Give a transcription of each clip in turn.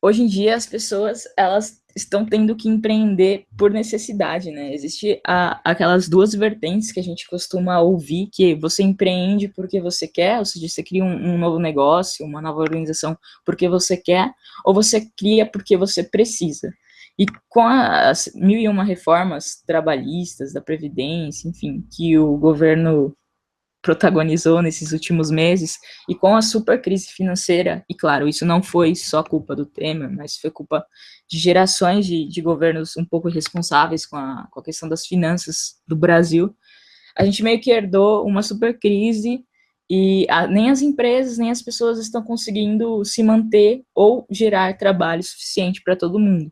hoje em dia as pessoas, elas estão tendo que empreender por necessidade, né? Existe aquelas duas vertentes que a gente costuma ouvir, que você empreende porque você quer, ou seja, você cria um novo negócio, uma nova organização porque você quer, ou você cria porque você precisa. E com as mil e uma reformas trabalhistas, da Previdência, enfim, que o governo protagonizou nesses últimos meses, e com a super crise financeira, e claro, isso não foi só culpa do Temer, mas foi culpa de gerações de governos um pouco irresponsáveis com a questão das finanças do Brasil, a gente meio que herdou uma super crise e nem as empresas, nem as pessoas estão conseguindo se manter ou gerar trabalho suficiente para todo mundo.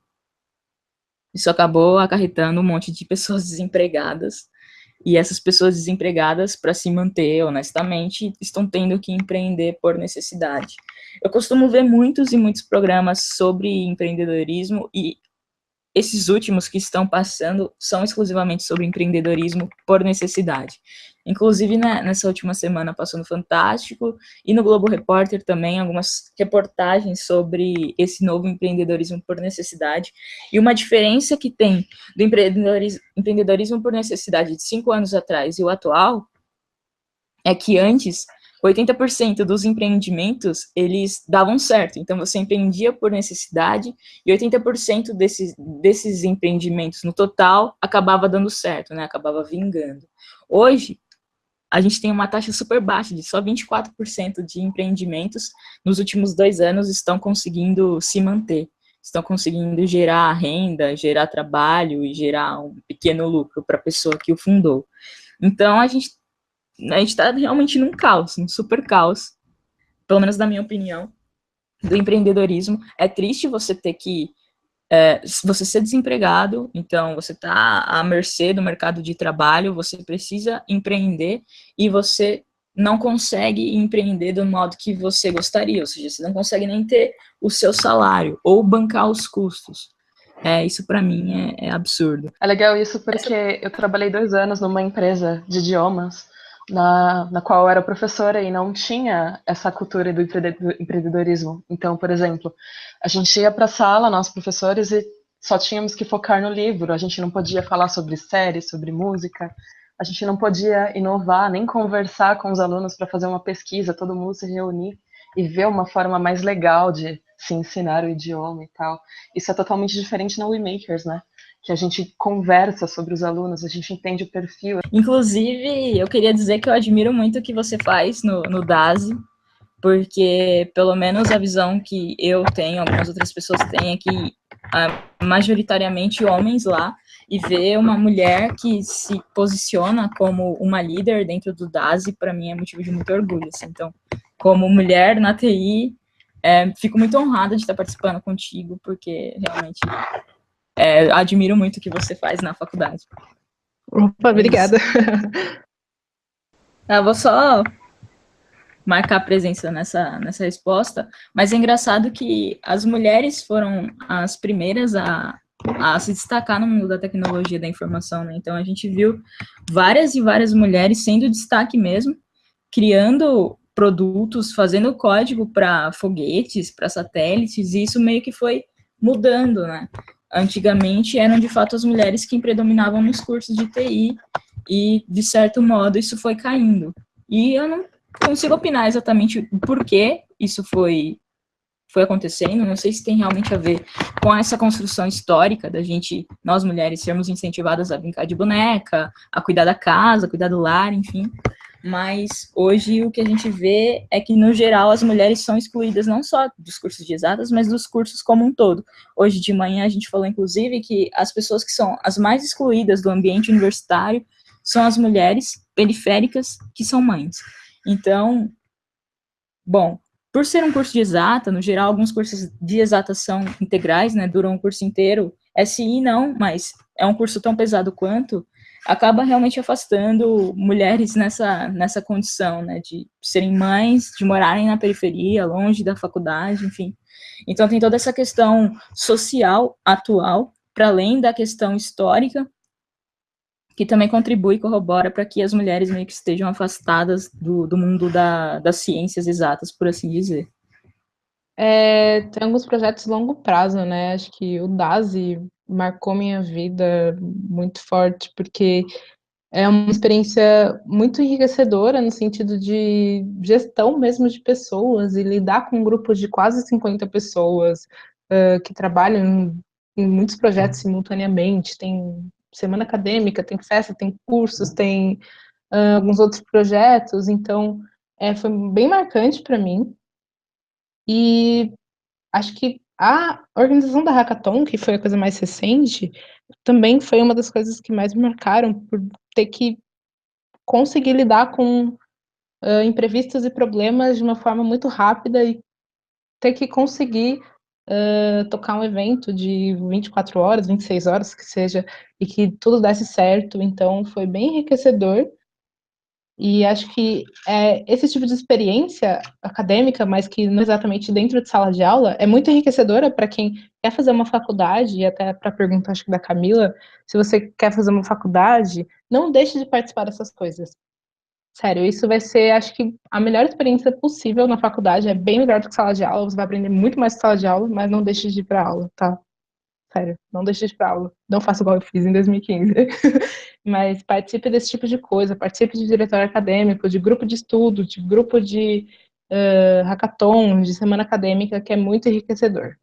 Isso acabou acarretando um monte de pessoas desempregadas, e essas pessoas desempregadas, para se manter honestamente, estão tendo que empreender por necessidade. Eu costumo ver muitos e muitos programas sobre empreendedorismo, e esses últimos que estão passando são exclusivamente sobre empreendedorismo por necessidade. Inclusive, né, nessa última semana passou no Fantástico e no Globo Repórter também algumas reportagens sobre esse novo empreendedorismo por necessidade e uma diferença que tem do empreendedorismo por necessidade de 5 anos atrás e o atual é que antes 80% dos empreendimentos, eles davam certo. Então, você empreendia por necessidade e 80% desses empreendimentos, no total, acabava dando certo, né? Acabava vingando. Hoje, a gente tem uma taxa super baixa, de só 24% de empreendimentos nos últimos 2 anos estão conseguindo se manter. Estão conseguindo gerar renda, gerar trabalho e gerar um pequeno lucro para a pessoa que o fundou. Então, a gente está realmente num caos, num super caos, pelo menos na minha opinião, do empreendedorismo. É triste você ter que você ser desempregado, então você está à mercê do mercado de trabalho, você precisa empreender e você não consegue empreender do modo que você gostaria, ou seja, você não consegue nem ter o seu salário ou bancar os custos. Isso para mim é absurdo. É legal isso porque eu trabalhei 2 anos numa empresa de idiomas, na qual eu era professora e não tinha essa cultura do empreendedorismo. Então, por exemplo, a gente ia para a sala, nós professores, e só tínhamos que focar no livro. A gente não podia falar sobre séries, sobre música. A gente não podia inovar, nem conversar com os alunos para fazer uma pesquisa, todo mundo se reunir e ver uma forma mais legal de se ensinar o idioma e tal. Isso é totalmente diferente na WeMakers, né? Que a gente conversa sobre os alunos, a gente entende o perfil. Inclusive, eu queria dizer que eu admiro muito o que você faz no DASI, porque pelo menos a visão que eu tenho, algumas outras pessoas têm, é que majoritariamente homens lá, e ver uma mulher que se posiciona como uma líder dentro do DASI, para mim é motivo de muito orgulho. Assim. Então, como mulher na TI, fico muito honrada de estar participando contigo, porque realmente admiro muito o que você faz na faculdade. Opa, É isso. obrigada. Eu vou só marcar presença nessa resposta, mas é engraçado que as mulheres foram as primeiras a se destacar no mundo da tecnologia da informação, né? Então a gente viu várias e várias mulheres sendo destaque mesmo, criando produtos, fazendo código para foguetes, para satélites, e isso meio que foi mudando, né? Antigamente eram de fato as mulheres que predominavam nos cursos de TI, e de certo modo isso foi caindo. E eu não consigo opinar exatamente o porquê isso foi acontecendo, não sei se tem realmente a ver com essa construção histórica da gente, nós mulheres, sermos incentivadas a brincar de boneca, a cuidar da casa, a cuidar do lar, enfim, mas hoje o que a gente vê é que, no geral, as mulheres são excluídas não só dos cursos de exatas, mas dos cursos como um todo. Hoje de manhã a gente falou, inclusive, que as pessoas que são as mais excluídas do ambiente universitário são as mulheres periféricas que são mães. Então, bom, por ser um curso de exata, no geral, alguns cursos de exata são integrais, né, duram o curso inteiro. SI não, mas é um curso tão pesado quanto, acaba realmente afastando mulheres nessa condição, né, de serem mães, de morarem na periferia, longe da faculdade, enfim. Então tem toda essa questão social atual, para além da questão histórica, que também contribui e corrobora para que as mulheres meio que estejam afastadas do mundo das ciências exatas, por assim dizer. Tem alguns projetos de longo prazo, né? Acho que o DASI marcou minha vida muito forte, porque é uma experiência muito enriquecedora no sentido de gestão mesmo de pessoas e lidar com grupos de quase 50 pessoas que trabalham em muitos projetos simultaneamente. Tem semana acadêmica, tem festa, tem cursos, tem alguns outros projetos. Então, foi bem marcante para mim. E acho que a organização da Hackathon, que foi a coisa mais recente, também foi uma das coisas que mais me marcaram por ter que conseguir lidar com imprevistos e problemas de uma forma muito rápida e ter que conseguir tocar um evento de 24 horas, 26 horas, que seja, e que tudo desse certo. Então, foi bem enriquecedor. E acho que esse tipo de experiência acadêmica, mas que não exatamente dentro de sala de aula, é muito enriquecedora para quem quer fazer uma faculdade, e até para a pergunta, acho que da Camila, se você quer fazer uma faculdade, não deixe de participar dessas coisas. Sério, isso vai ser, acho que, a melhor experiência possível na faculdade. É bem melhor do que sala de aula. Você vai aprender muito mais que sala de aula, mas não deixe de ir para aula, tá? Sério, não deixe de ir para aula. Não faça igual eu fiz em 2015. Mas participe desse tipo de coisa. Participe de diretório acadêmico, de grupo de estudo, de grupo de hackathon, de semana acadêmica, que é muito enriquecedor.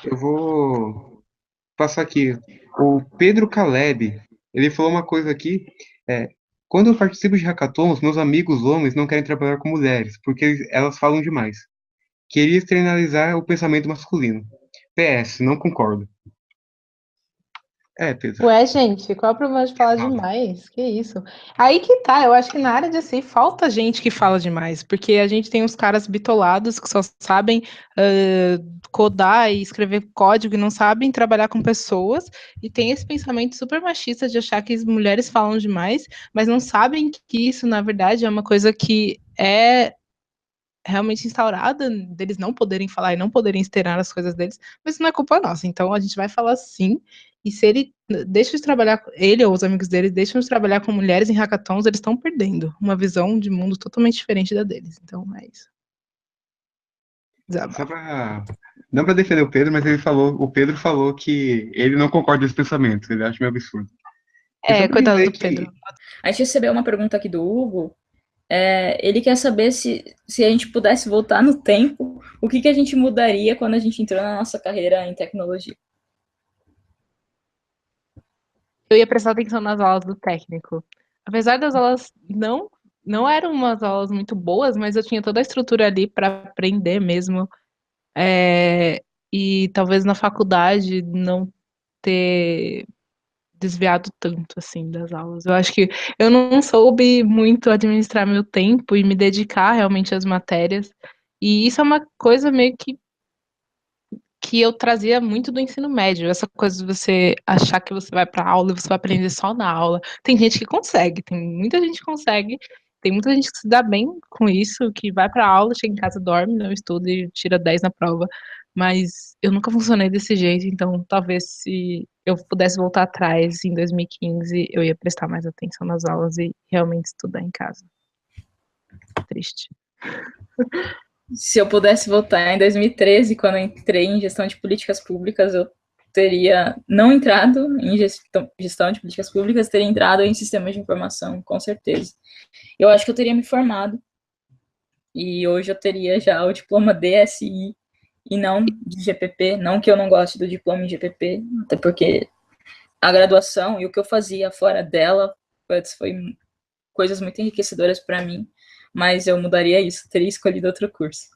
Eu vou passar aqui. O Pedro Caleb, ele falou uma coisa aqui. É, quando eu participo de hackathons, meus amigos homens não querem trabalhar com mulheres, porque elas falam demais. Queria externalizar o pensamento masculino. PS, não concordo. Pedro. Ué, gente, qual é o problema de falar demais? Que isso? Aí que tá, eu acho que na área de SI falta gente que fala demais, porque a gente tem uns caras bitolados que só sabem codar e escrever código e não sabem trabalhar com pessoas, e tem esse pensamento super machista de achar que as mulheres falam demais, mas não sabem que isso, na verdade, é uma coisa que é realmente instaurada deles não poderem falar e não poderem externar as coisas deles, mas não é culpa nossa. Então a gente vai falar sim. E se ele deixa de trabalhar, ele ou os amigos dele deixam de trabalhar com mulheres em hackathons, eles estão perdendo uma visão de mundo totalmente diferente da deles. Então é isso. Só pra... Não para defender o Pedro, mas o Pedro falou que ele não concorda com esse pensamento, ele acha meio absurdo. Coitado do Pedro. A gente recebeu uma pergunta aqui do Hugo. Ele quer saber se a gente pudesse voltar no tempo, o que a gente mudaria quando a gente entrou na nossa carreira em tecnologia. Eu ia prestar atenção nas aulas do técnico. Apesar das aulas não eram umas aulas muito boas, mas eu tinha toda a estrutura ali para aprender mesmo. E talvez na faculdade não ter desviado tanto assim das aulas. Eu acho que eu não soube muito administrar meu tempo e me dedicar realmente às matérias. E isso é uma coisa meio que eu trazia muito do ensino médio, essa coisa de você achar que você vai para aula e você vai aprender só na aula. Tem gente que consegue, tem muita gente que consegue, tem muita gente que se dá bem com isso, que vai para aula, chega em casa, dorme, não estuda e tira 10 na prova. Mas eu nunca funcionei desse jeito, então talvez se eu pudesse voltar atrás em 2015, eu ia prestar mais atenção nas aulas e realmente estudar em casa. Triste. Se eu pudesse voltar em 2013, quando eu entrei em gestão de políticas públicas, eu teria não entrado em gestão de políticas públicas, teria entrado em sistemas de informação, com certeza. Eu acho que eu teria me formado, e hoje eu teria já o diploma DSI, e não de GPP, não que eu não goste do diploma em GPP, até porque a graduação e o que eu fazia fora dela foi coisas muito enriquecedoras para mim, mas eu mudaria isso, teria escolhido outro curso.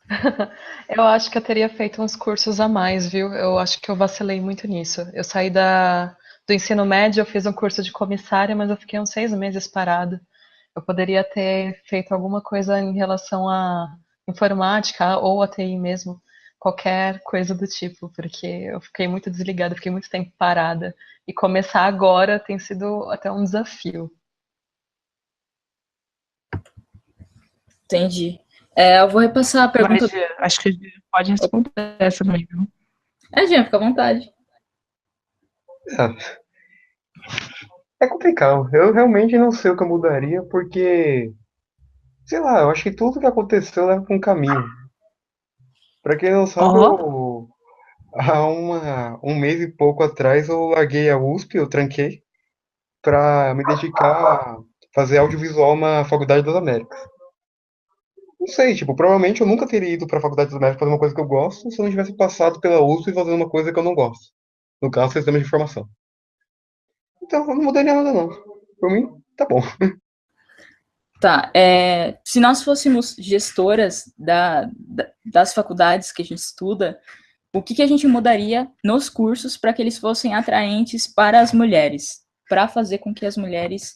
Eu acho que eu teria feito uns cursos a mais, viu? Eu acho que eu vacilei muito nisso. Eu saí do ensino médio, eu fiz um curso de comissária, mas eu fiquei uns 6 meses parado. Eu poderia ter feito alguma coisa em relação à informática ou a TI mesmo, qualquer coisa do tipo, porque eu fiquei muito desligada, fiquei muito tempo parada. E começar agora tem sido até um desafio. Entendi. Eu vou repassar a pergunta. Mas, acho que pode responder essa também, viu? Jean, fica à vontade. É complicado. Eu realmente não sei o que eu mudaria, porque, sei lá, eu acho que tudo que aconteceu leva para um caminho. Pra quem não sabe, Ó, há um mês e pouco atrás eu larguei a USP, eu tranquei, pra me dedicar a fazer audiovisual na Faculdade das Américas. Não sei, tipo, provavelmente eu nunca teria ido pra Faculdade das Américas fazer uma coisa que eu gosto se eu não tivesse passado pela USP fazendo uma coisa que eu não gosto. No caso, sistema de informação. Então, eu não mudaria nada, não. Por mim, tá bom. Tá, se nós fôssemos gestoras das faculdades que a gente estuda, o que a gente mudaria nos cursos para que eles fossem atraentes para as mulheres, para fazer com que as mulheres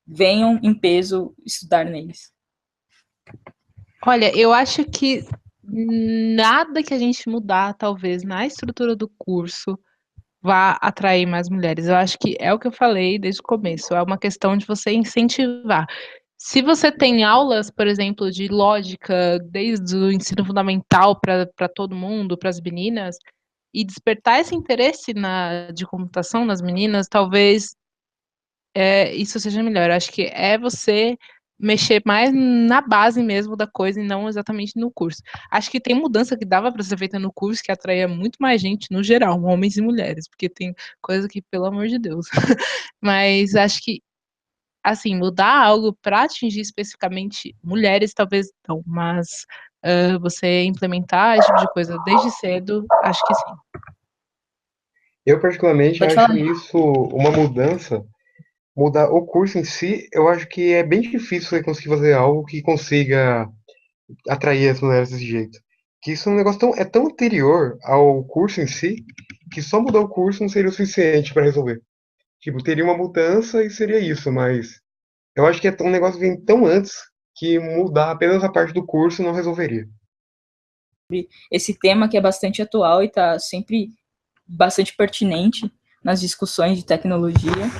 venham em peso estudar neles? olha, eu acho que nada que a gente mudar, talvez, na estrutura do curso vá atrair mais mulheres. Eu acho que é o que eu falei desde o começo, é uma questão de você incentivar. Se você tem aulas, por exemplo, de lógica desde o ensino fundamental para todo mundo, para as meninas, e despertar esse interesse de computação nas meninas, talvez isso seja melhor. Eu acho que é você mexer mais na base mesmo da coisa e não exatamente no curso. Acho que tem mudança que dava para ser feita no curso que atraía muito mais gente no geral, homens e mulheres, porque tem coisa que, pelo amor de Deus. Mas acho que, assim, mudar algo para atingir especificamente mulheres, talvez não, mas você implementar esse tipo de coisa desde cedo, acho que sim. Eu, particularmente, Pode falar. acho isso uma mudança. Mudar o curso em si, eu acho que é bem difícil você conseguir fazer algo que consiga atrair as mulheres desse jeito. Que isso é um negócio tão anterior ao curso em si, que só mudar o curso não seria o suficiente para resolver. Tipo, teria uma mudança e seria isso, mas eu acho que é um negócio que vem tão antes que mudar apenas a parte do curso não resolveria. Esse tema que é bastante atual e está sempre bastante pertinente nas discussões de tecnologia.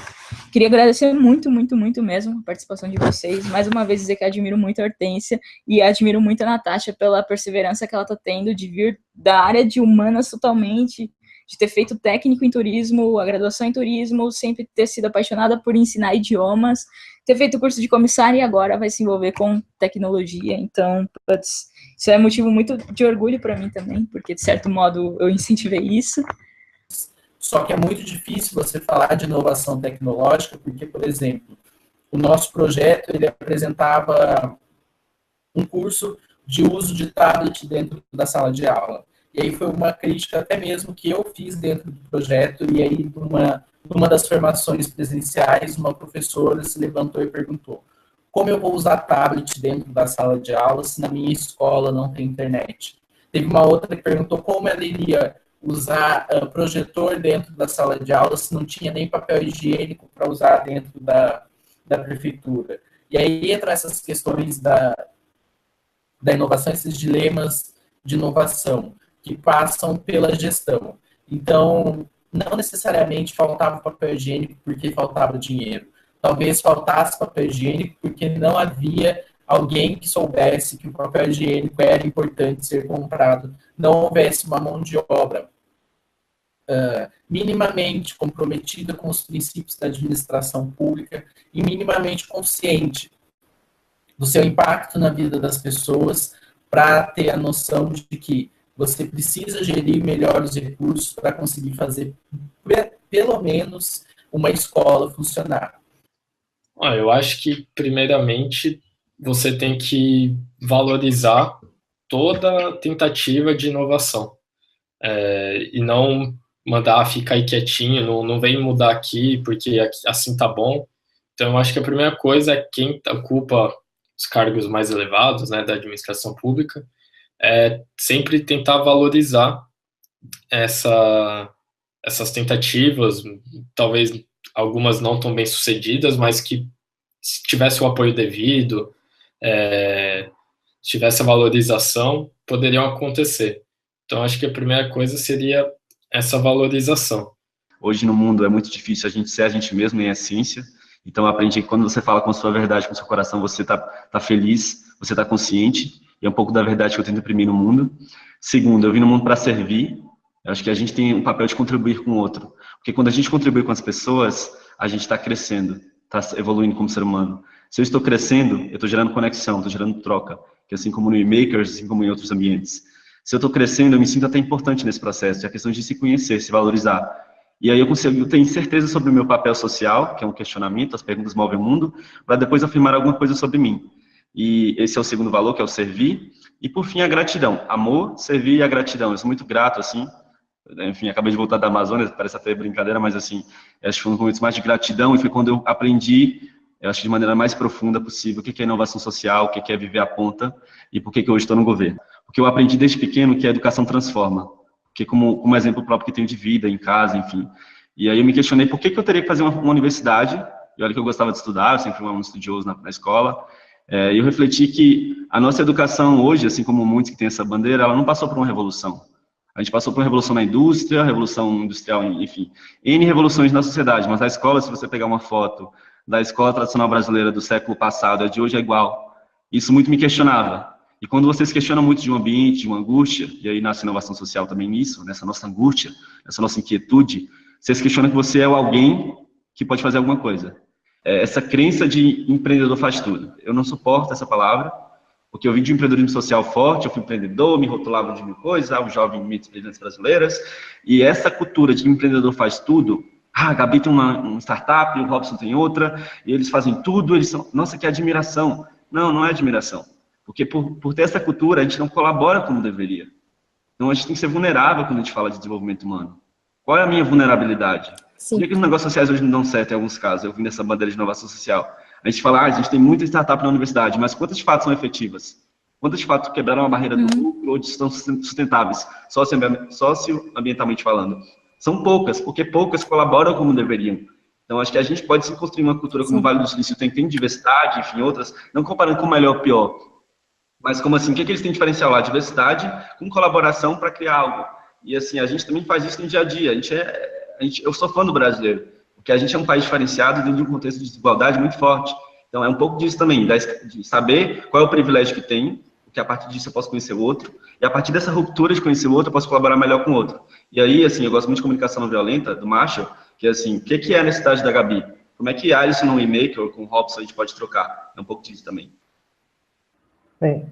Queria agradecer muito, muito, muito mesmo a participação de vocês. Mais uma vez dizer que admiro muito a Hortência e admiro muito a Natasha pela perseverança que ela está tendo de vir da área de humanas totalmente, de ter feito técnico em turismo, a graduação em turismo, sempre ter sido apaixonada por ensinar idiomas, ter feito curso de comissária e agora vai se envolver com tecnologia. Então, putz, isso é motivo muito de orgulho para mim também, porque de certo modo eu incentivei isso. Só que é muito difícil você falar de inovação tecnológica, porque, por exemplo, o nosso projeto ele apresentava um curso de uso de tablet dentro da sala de aula. E aí foi uma crítica até mesmo que eu fiz dentro do projeto, e aí numa das formações presenciais, uma professora se levantou e perguntou: como eu vou usar tablet dentro da sala de aula se na minha escola não tem internet? Teve uma outra que perguntou como ela iria usar projetor dentro da sala de aula se não tinha nem papel higiênico para usar dentro da prefeitura. E aí entram essas questões da inovação, esses dilemas de inovação que passam pela gestão. Então, não necessariamente faltava papel higiênico porque faltava dinheiro. Talvez faltasse papel higiênico porque não havia alguém que soubesse que o papel higiênico era importante ser comprado, não houvesse uma mão de obra minimamente comprometida com os princípios da administração pública e minimamente consciente do seu impacto na vida das pessoas, para ter a noção de que você precisa gerir melhor os recursos para conseguir fazer pelo menos uma escola funcionar. Eu acho que, primeiramente, você tem que valorizar toda tentativa de inovação e não mandar ficar aí quietinho, não vem mudar aqui porque assim tá bom. Então, eu acho que a primeira coisa é quem ocupa os cargos mais elevados, né, da administração pública, sempre tentar valorizar essas tentativas, talvez algumas não tão bem sucedidas, mas que se tivesse o apoio devido, se tivesse a valorização, poderiam acontecer. Então, acho que a primeira coisa seria essa valorização. Hoje no mundo é muito difícil a gente ser a gente mesmo em essência. Então, eu aprendi que quando você fala com a sua verdade, com o seu coração, você tá feliz, você tá consciente, e é um pouco da verdade que eu tento imprimir no mundo. Segundo, eu vim no mundo para servir. Eu acho que a gente tem um papel de contribuir com o outro. Porque quando a gente contribui com as pessoas, a gente está crescendo, está evoluindo como ser humano. Se eu estou crescendo, eu estou gerando conexão, estou gerando troca. que assim como no e-makers, assim como em outros ambientes, se eu estou crescendo, eu me sinto até importante nesse processo, é a questão de se conhecer, se valorizar. E aí eu tenho certeza sobre o meu papel social, que é um questionamento, as perguntas movem o mundo, para depois afirmar alguma coisa sobre mim. E esse é o segundo valor, que é o servir. E por fim, a gratidão. Amor, servir e a gratidão. Eu sou muito grato, assim. Enfim, acabei de voltar da Amazônia, parece até brincadeira, mas assim, acho que foi um dos momentos mais de gratidão e foi quando eu aprendi, eu acho que de maneira mais profunda possível, o que é inovação social, o que é viver a ponta e por que hoje estou no governo. Porque eu aprendi desde pequeno que a educação transforma. Porque como exemplo próprio que tenho de vida, em casa, enfim. E aí eu me questionei por que eu teria que fazer uma universidade, e olha que eu gostava de estudar, eu sempre fui um estudioso na escola, e eu refleti que a nossa educação hoje, assim como muitos que têm essa bandeira, ela não passou por uma revolução. A gente passou por uma revolução na indústria, revolução industrial, enfim, N revoluções na sociedade, mas a escola, se você pegar uma foto da escola tradicional brasileira do século passado, a de hoje é igual. Isso muito me questionava. E quando você se questiona muito de um ambiente, de uma angústia, e aí nasce inovação social também nisso, nessa nossa angústia, nessa nossa inquietude, você se questiona que você é alguém que pode fazer alguma coisa. Essa crença de empreendedor faz tudo. Eu não suporto essa palavra, porque eu vim de um empreendedorismo social forte, eu fui empreendedor, me rotulava de mil coisas, o jovem mito das brasileiras, e essa cultura de empreendedor faz tudo, a Gabi tem uma startup, o Robson tem outra, e eles fazem tudo, eles são, nossa, que admiração. Não, não é admiração, porque por ter essa cultura, a gente não colabora como deveria. Então, a gente tem que ser vulnerável quando a gente fala de desenvolvimento humano. Qual é a minha vulnerabilidade? Por que os negócios sociais hoje não dão certo em alguns casos? Eu vim dessa bandeira de inovação social. A gente fala, a gente tem muita startup na universidade, mas quantas de fato são efetivas? Quantas de fato quebraram a barreira do lucro ou estão sustentáveis, socioambientalmente falando? São poucas, porque poucas colaboram como deveriam. Então, acho que a gente pode sim construir uma cultura como o Vale do Silício tem diversidade, enfim, outras, não comparando com o melhor ou pior, mas como assim, o que eles têm de diferencial lá? Diversidade com colaboração para criar algo. E assim, a gente também faz isso no dia a dia. Eu sou fã do brasileiro, porque a gente é um país diferenciado dentro de um contexto de desigualdade muito forte. Então, é um pouco disso também, de saber qual é o privilégio que tem, porque a partir disso eu posso conhecer o outro, e a partir dessa ruptura de conhecer o outro, eu posso colaborar melhor com o outro. E aí, assim, eu gosto muito de comunicação não violenta, do Marshall, que é assim, o que é a necessidade da Gabi? Como é que Alisson no e-mail, ou com o Robson, a gente pode trocar? É um pouco disso também. Bem,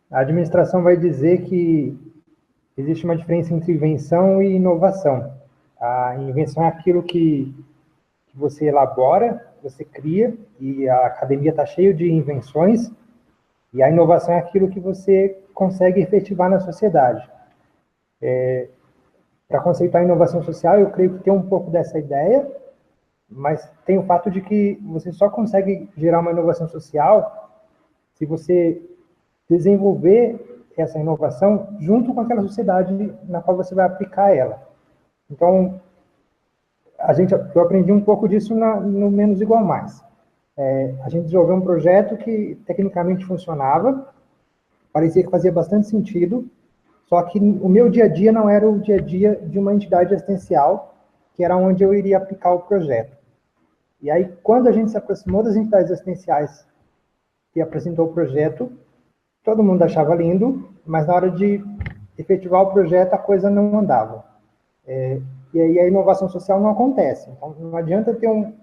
a administração vai dizer que existe uma diferença entre invenção e inovação. A invenção é aquilo que você elabora, você cria, e a academia está cheia de invenções, e a inovação é aquilo que você consegue efetivar na sociedade. Para conceitar a inovação social, eu creio que tem um pouco dessa ideia, mas tem o fato de que você só consegue gerar uma inovação social se você desenvolver essa inovação junto com aquela sociedade na qual você vai aplicar ela. Então, eu aprendi um pouco disso no Menos Igual Mais. A gente desenvolveu um projeto que tecnicamente funcionava, parecia que fazia bastante sentido, só que o meu dia a dia não era o dia a dia de uma entidade assistencial, que era onde eu iria aplicar o projeto. E aí, quando a gente se aproximou das entidades assistenciais que apresentou o projeto, todo mundo achava lindo, mas na hora de efetivar o projeto, a coisa não andava. E aí a inovação social não acontece. Então, não adianta ter o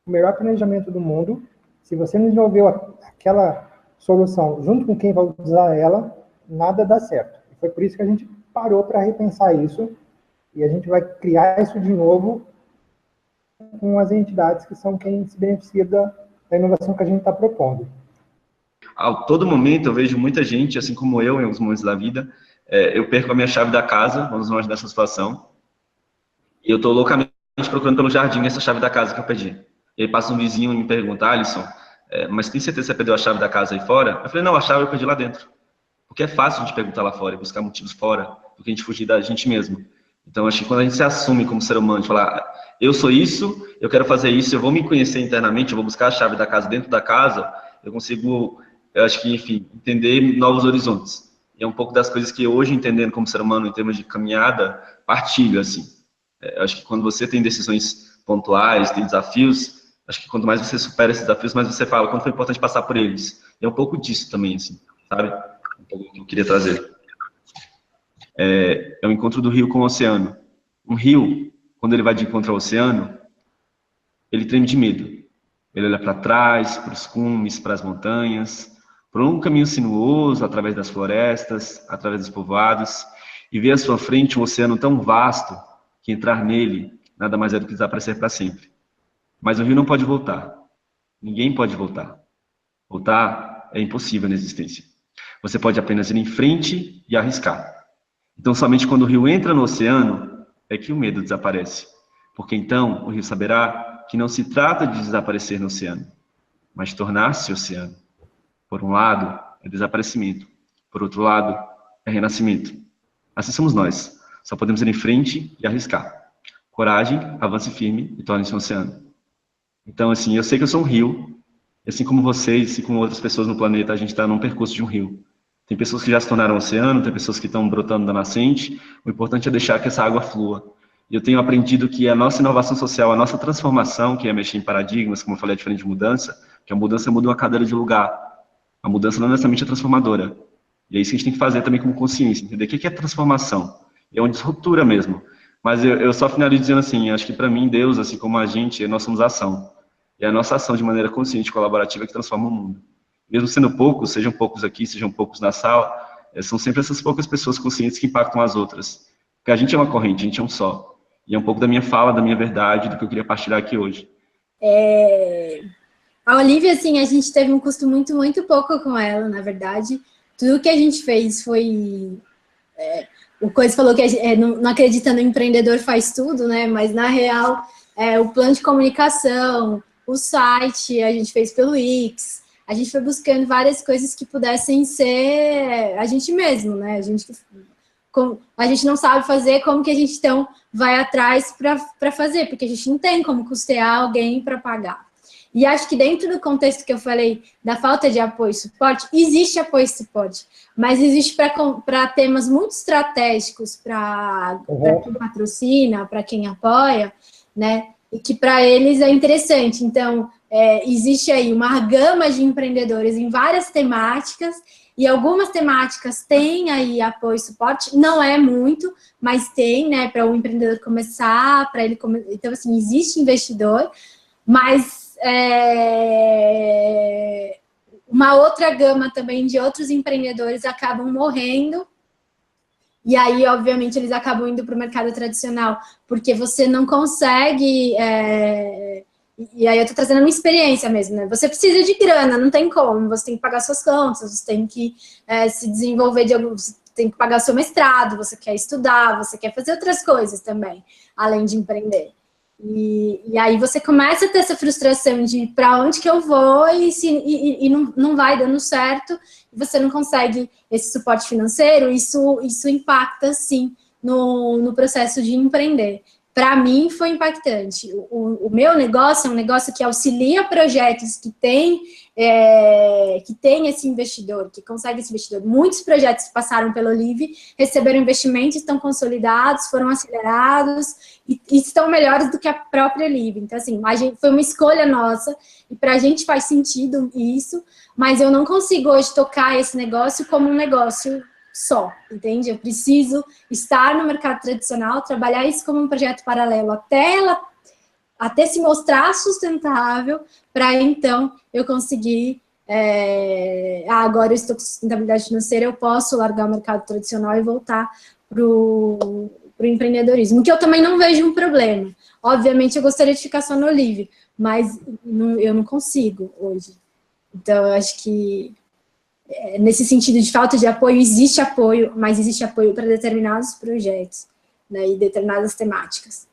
melhor planejamento do mundo, se você não desenvolveu aquela solução junto com quem vai usar ela, nada dá certo. E foi por isso que a gente parou para repensar isso, e a gente vai criar isso de novo com as entidades que são quem se beneficia da inovação que a gente está propondo. A todo momento eu vejo muita gente, assim como eu, em alguns momentos da vida, eu perco a minha chave da casa, vamos imaginar essa situação, e eu estou loucamente procurando pelo jardim essa chave da casa que eu perdi. E aí passa um vizinho e me pergunta, Alisson, mas tem certeza que você perdeu a chave da casa aí fora? Eu falei, não, a chave eu perdi lá dentro. Porque é fácil a gente perguntar lá fora e buscar motivos fora do que a gente fugir da gente mesmo. Então, acho que quando a gente se assume como ser humano, de falar, eu sou isso, eu quero fazer isso, eu vou me conhecer internamente, eu vou buscar a chave da casa dentro da casa, eu consigo, eu acho que, enfim, entender novos horizontes. E é um pouco das coisas que hoje, entendendo como ser humano em termos de caminhada, partilho, assim. Eu acho que quando você tem decisões pontuais, tem desafios, acho que quanto mais você supera esses desafios, mais você fala quanto foi importante passar por eles. E é um pouco disso também, assim, sabe? Um pouco que eu queria trazer. É o encontro do rio com o oceano. Um rio, quando ele vai de encontro ao oceano, ele treme de medo. Ele olha para trás, para os cumes, para as montanhas, por um caminho sinuoso, através das florestas, através dos povoados, e ver à sua frente um oceano tão vasto que entrar nele nada mais é do que desaparecer para sempre. Mas o rio não pode voltar. Ninguém pode voltar. Voltar é impossível na existência. Você pode apenas ir em frente e arriscar. Então, somente quando o rio entra no oceano é que o medo desaparece. Porque então o rio saberá que não se trata de desaparecer no oceano, mas de tornar-se oceano. Por um lado, é desaparecimento. Por outro lado, é renascimento. Assim somos nós. Só podemos ir em frente e arriscar. Coragem, avance firme e torne-se um oceano. Então, assim, eu sei que eu sou um rio. E assim como vocês e como outras pessoas no planeta, a gente está num percurso de um rio. Tem pessoas que já se tornaram oceano, tem pessoas que estão brotando da nascente. O importante é deixar que essa água flua. E eu tenho aprendido que a nossa inovação social, a nossa transformação, que é mexer em paradigmas, como eu falei, é diferente de mudança, que a mudança muda uma cadeira de lugar. A mudança não necessariamente é transformadora. E é isso que a gente tem que fazer também como consciência, entender o que é transformação. É uma disruptura mesmo. Mas eu só finalizo dizendo assim, acho que para mim, Deus, assim como a gente, nós somos ação. E a nossa ação de maneira consciente e colaborativa é que transforma o mundo. Mesmo sendo poucos, sejam poucos aqui, sejam poucos na sala, são sempre essas poucas pessoas conscientes que impactam as outras. Porque a gente é uma corrente, a gente é um só. E é um pouco da minha fala, da minha verdade, do que eu queria partilhar aqui hoje. A Olivia, assim, a gente teve um custo muito pouco com ela, na verdade. Tudo que a gente fez foi... o Coisa falou que não acredita no empreendedor faz tudo, né? Mas, na real, o plano de comunicação, o site, a gente fez pelo Wix. A gente foi buscando várias coisas que pudessem ser a gente mesmo, né? A gente não sabe fazer, como que a gente, então, vai atrás para fazer? Porque a gente não tem como custear alguém para pagar. E acho que dentro do contexto que eu falei da falta de apoio e suporte, existe apoio e suporte, mas existe para temas muito estratégicos, para quem patrocina, para quem apoia, né? E que para eles é interessante. Então, existe aí uma gama de empreendedores em várias temáticas, e algumas temáticas têm aí apoio e suporte, não é muito, mas tem, né, para o empreendedor começar, para ele então, assim, existe investidor, mas uma outra gama também de outros empreendedores acabam morrendo, e aí, obviamente, eles acabam indo para o mercado tradicional, porque você não consegue... E aí eu estou trazendo uma experiência mesmo, né? Você precisa de grana, não tem como, você tem que pagar suas contas, você tem que se desenvolver você tem que pagar seu mestrado, você quer estudar, você quer fazer outras coisas também, além de empreender. E aí você começa a ter essa frustração de para onde que eu vou e não vai dando certo, e você não consegue esse suporte financeiro, isso impacta, sim, no processo de empreender. Para mim, foi impactante. O meu negócio é um negócio que auxilia projetos que tem esse investidor, que consegue esse investidor. Muitos projetos que passaram pelo Olive receberam investimentos, estão consolidados, foram acelerados e estão melhores do que a própria Olive. Então, assim, foi uma escolha nossa e para a gente faz sentido isso, mas eu não consigo hoje tocar esse negócio como um negócio só, entende? Eu preciso estar no mercado tradicional, trabalhar isso como um projeto paralelo até se mostrar sustentável, para então eu conseguir, agora eu estou com sustentabilidade financeira, eu posso largar o mercado tradicional e voltar para o empreendedorismo, que eu também não vejo um problema. Obviamente eu gostaria de ficar só no Olive, mas eu não consigo hoje. Então eu acho que nesse sentido de falta de apoio, existe apoio, mas existe apoio para determinados projetos, né, e determinadas temáticas.